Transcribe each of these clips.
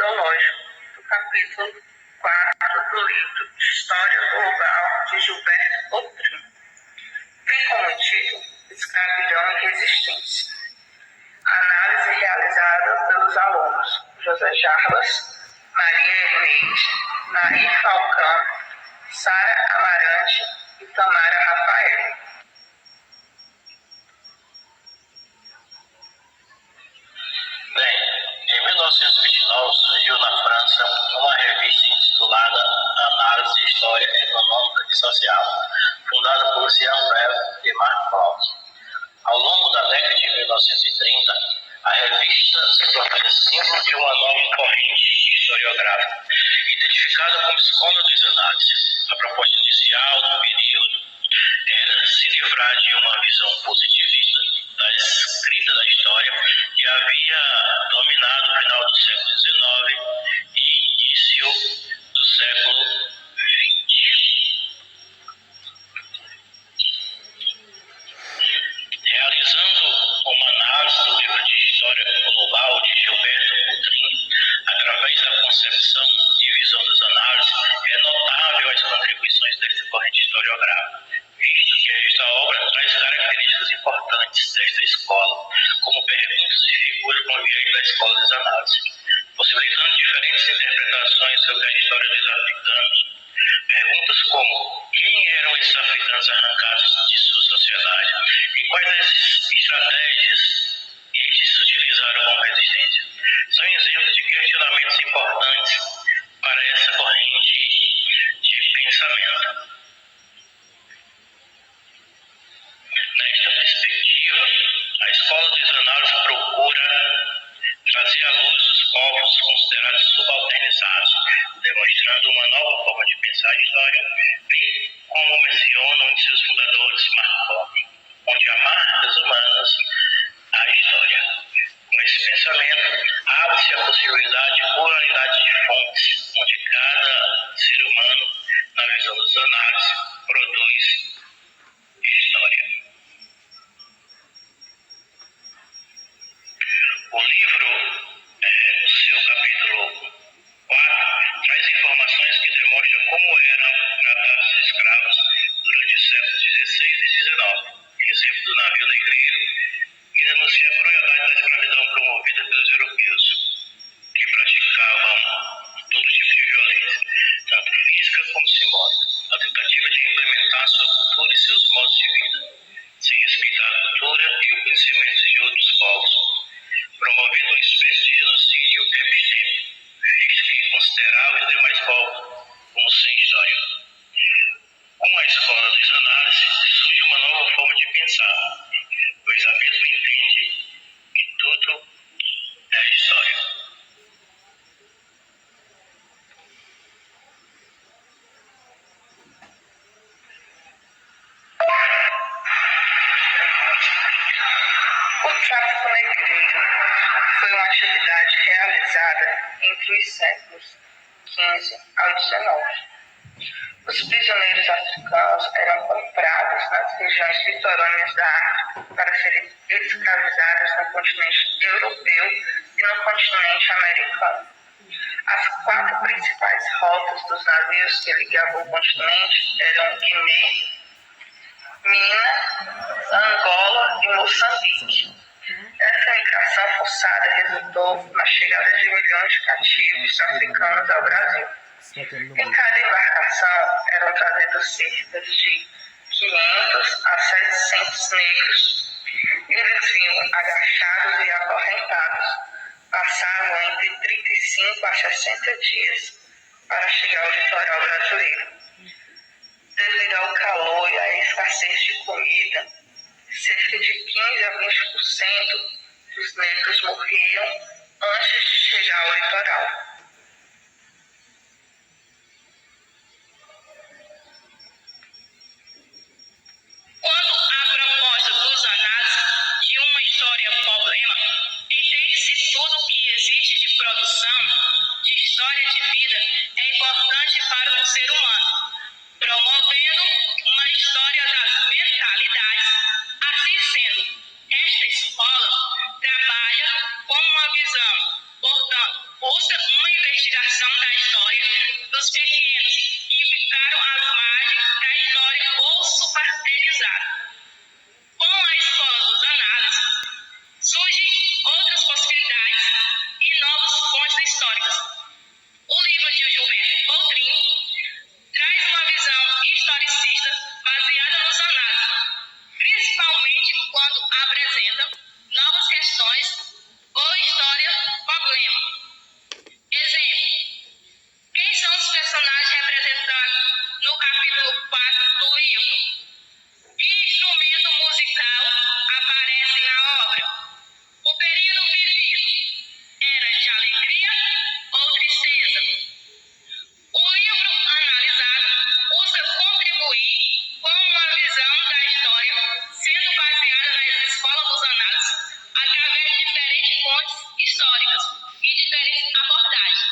cronológico do capítulo 4 do livro História Global de Gilberto Coutinho. Tem como título Escravidão e Resistência. Análise realizada pelos alunos José Jarbas, Maria Leite, Nair Falcão, Sara Amarante e Tamara Rafael. Em 1929 surgiu na França uma revista intitulada Análise História Econômica e Social, fundada por Lucien Febvre e Marc Bloch. Ao longo da década de 1930, a revista se tornou símbolo de uma nova corrente historiográfica, identificada como Escola dos Análises. A proposta inicial do período era se livrar de uma visão positivista da escrita da história que havia dominado o final do século XIX e início do século XX. Realizando uma análise do livro de História Global de Gilberto Coutinho, através da concepção e visão das análises, é notável as contribuições desta corrente historiográfica, visto que esta obra traz características importantes desta escola, como perguntas e figuras convenientes da escola das análises, possibilitando diferentes interpretações sobre a história dos africanos. Perguntas como: quem eram esses africanos arrancados de sua sociedade e quais as estratégias estes utilizaram como resistência? São exemplos de questionamentos importantes para essa corrente de pensamento. Nesta perspectiva, a Escola dos Análises procura trazer à luz os povos considerados subalternizados, demonstrando uma nova forma de pensar a história, bem como mencionam seus fundadores Marco, onde há marcas humanas à história. Com esse pensamento, abre-se a possibilidade de pluralidade de fontes, onde cada ser humano, na visão dos análises, produz história. O livro, no seu capítulo 4, traz informações que demonstram como eram tratados os escravos durante os séculos XVI e XIX. Exemplo do navio negreiro, que denuncia a crueldade da escravidão promovida pelos europeus, que praticavam todo tipo de violência, tanto física como simbólica, na tentativa de implementar sua cultura e seus modos de vida, sem respeitar a cultura e o conhecimento de outros povos, promovendo uma espécie de genocídio epistêmico, visto que considerava os demais povos como sem história. Com a escola dos análises, surge uma nova forma de pensar, pois a mesma entende que tudo é história. O tráfico negreiro foi uma atividade realizada entre os séculos XV ao XIX. Os prisioneiros africanos eram comprados nas regiões litorâneas da África para serem escravizados no continente europeu e no continente americano. As 4 principais rotas dos navios que ligavam o continente eram Guiné, Minas, Angola e Moçambique. Essa migração forçada resultou na chegada de milhões de cativos africanos ao Brasil. Em cada embarcação eram trazidos cerca de 500 a 700 negros. Eles vinham agachados e acorrentados. Passavam entre 35 a 60 dias para chegar ao litoral brasileiro. Devido ao calor e à escassez de comida, cerca de 15 a 20% dos negros morriam antes de chegar ao litoral. Quando a proposta dos análises de uma história problema, entende-se tudo o que existe de produção, de história de vida, é importante para o ser humano, promovendo uma história das mentalidades. Assim sendo, esta escola trabalha com uma visão, portanto, busca uma investigação da história dos pequenos que ficaram às margens da história ou subalternizados. Com a escola dos análises, surgem outras possibilidades e novas fontes históricas. O livro de Gilberto Boldrin traz uma visão historicista baseada nos análises, principalmente quando apresenta novas questões ou história-problema. Exemplo: quem são os personagens representados no capítulo 4 do livro? Que instrumento musical aparece na obra? O período vivido era de alegria ou tristeza? O livro analisado busca contribuir com uma visão da história, sendo baseada na escola dos análises, através de diferentes fontes históricas e diferentes abordagens,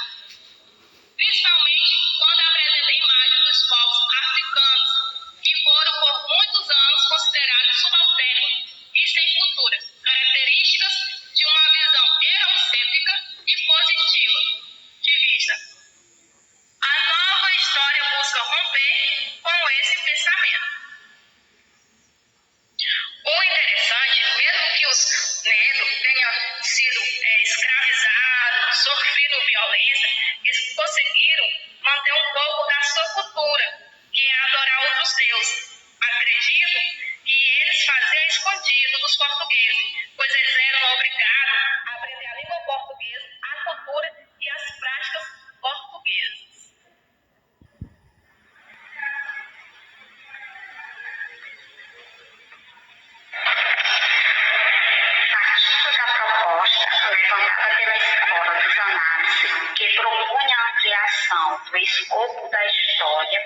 principalmente quando apresenta imagens dos povos africanos, que foram por muitos anos considerados subalternos e sem cultura, características de uma visão eurocêntrica e positiva de vista. A nova história busca romper com esse pensamento. O interessante, mesmo que os negros tenham sido escravizados, sofrido violência, eles conseguiram manter um pouco da sua cultura, que é adorar outros deuses. Acredito que eles faziam escondido dos portugueses, pois eles eram obrigados a aprender a língua portuguesa, a cultura e as práticas portuguesas. Partindo da proposta levantada pela Escola dos Análises, que propunha a ampliação do escopo da história,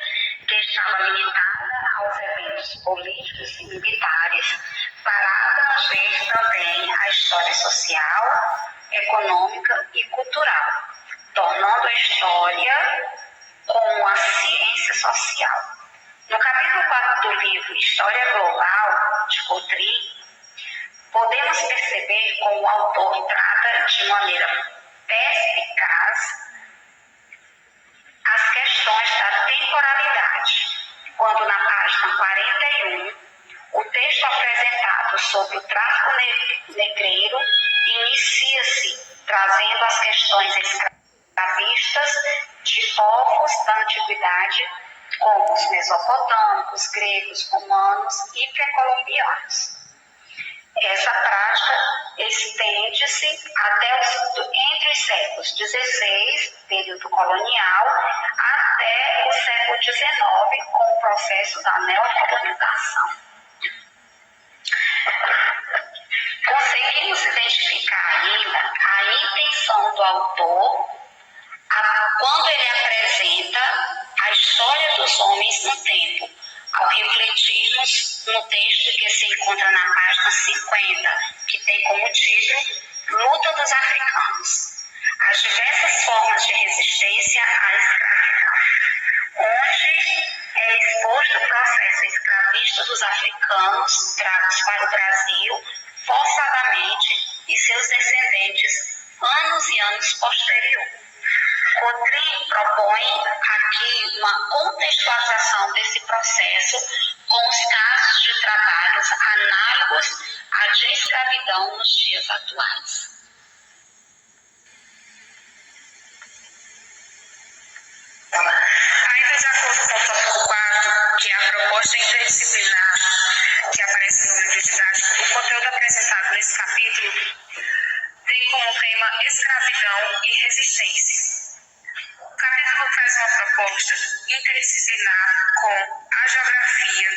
que estava limitada aos eventos políticos e militares, para abranger também a história social, econômica e cultural, tornando a história como a ciência social. No capítulo 4 do livro História Global, de Boldrin, podemos perceber como o autor trata de maneira perspicaz as questões da temporalidade, quando na página 41, o texto apresentado sobre o tráfico negreiro inicia-se trazendo as questões escravistas de povos da antiguidade, como os mesopotâmicos, gregos, romanos e pré-colombianos. Essa prática estende-se entre os séculos XVI, período colonial, até o século XIX, com o processo da neocolonização. Conseguimos identificar ainda a intenção do autor quando ele apresenta a história dos homens no tempo, ao refletirmos no texto que se encontra na página 50, que tem como título Luta dos Africanos, as diversas formas de resistência à escravidão, onde é exposto o processo escravista dos africanos trazidos para o Brasil forçadamente e seus descendentes anos e anos posteriores. Boldrin propõe aqui uma contextualização desse processo com os casos de trabalhos análogos à de escravidão nos dias atuais. Ainda de acordo com o tópico 4, que é a proposta interdisciplinar que aparece no livro didático, o conteúdo apresentado nesse capítulo tem como tema escravidão e resistência. O capítulo traz uma proposta interdisciplinar com a geografia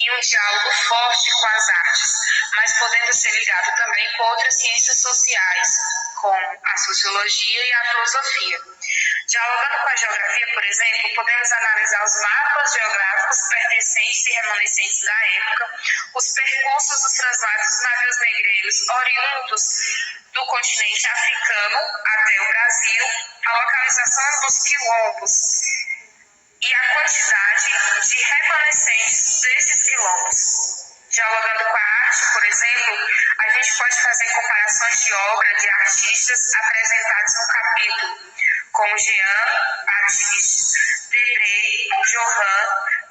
e um diálogo forte com as artes, mas podendo ser ligado também com outras ciências sociais, como a sociologia e a filosofia. Dialogando com a geografia, por exemplo, podemos analisar os mapas geográficos pertencentes e remanescentes da época, os percursos dos translados dos navios negreiros oriundos do continente africano até o Brasil, a localização dos quilombos e a quantidade de remanescentes desses quilombos. Dialogando com a arte, por exemplo, a gente pode fazer comparações de obra de artistas apresentados no capítulo, como Jean Baptiste, Debré, Johan,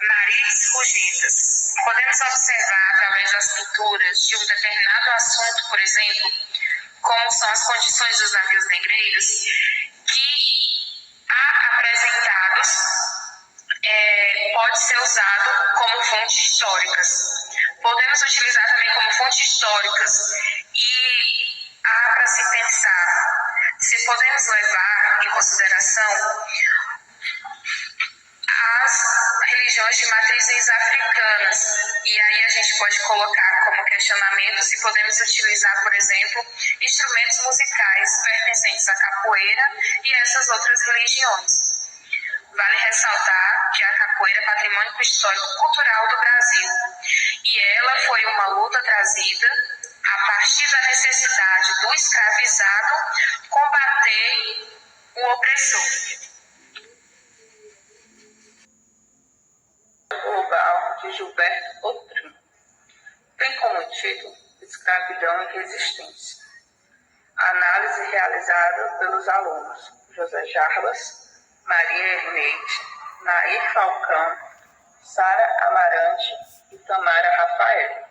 Maritz Rugendas. Podemos observar, através das pinturas de um determinado assunto, por exemplo, como são as condições dos navios negreiros, que há apresentados pode ser usado como fontes históricas. Podemos utilizar também como fontes históricas e há para se pensar se podemos levar em consideração as religiões de matrizes africanas. E aí a gente pode colocar como questionamento se podemos utilizar, por exemplo, instrumentos musicais pertencentes à capoeira e essas outras religiões. Vale ressaltar que a capoeira é patrimônio histórico-cultural do Brasil e ela foi uma luta trazida a partir da necessidade do escravizado combater o opressor. Global de Gilberto Outrin tem como título Escravidão e Resistência. Análise realizada pelos alunos José Jarbas, Maria Erneide, Nair Falcão, Sara Amarante e Tamara Rafael.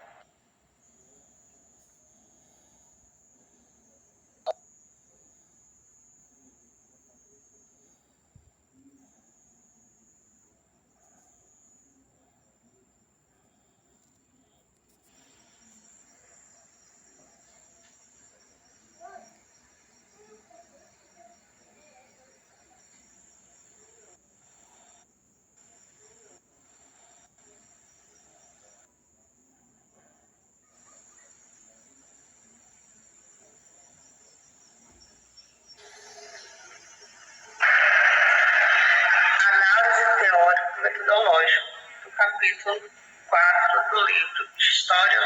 Análise teórico-metodológica do capítulo 4 do livro História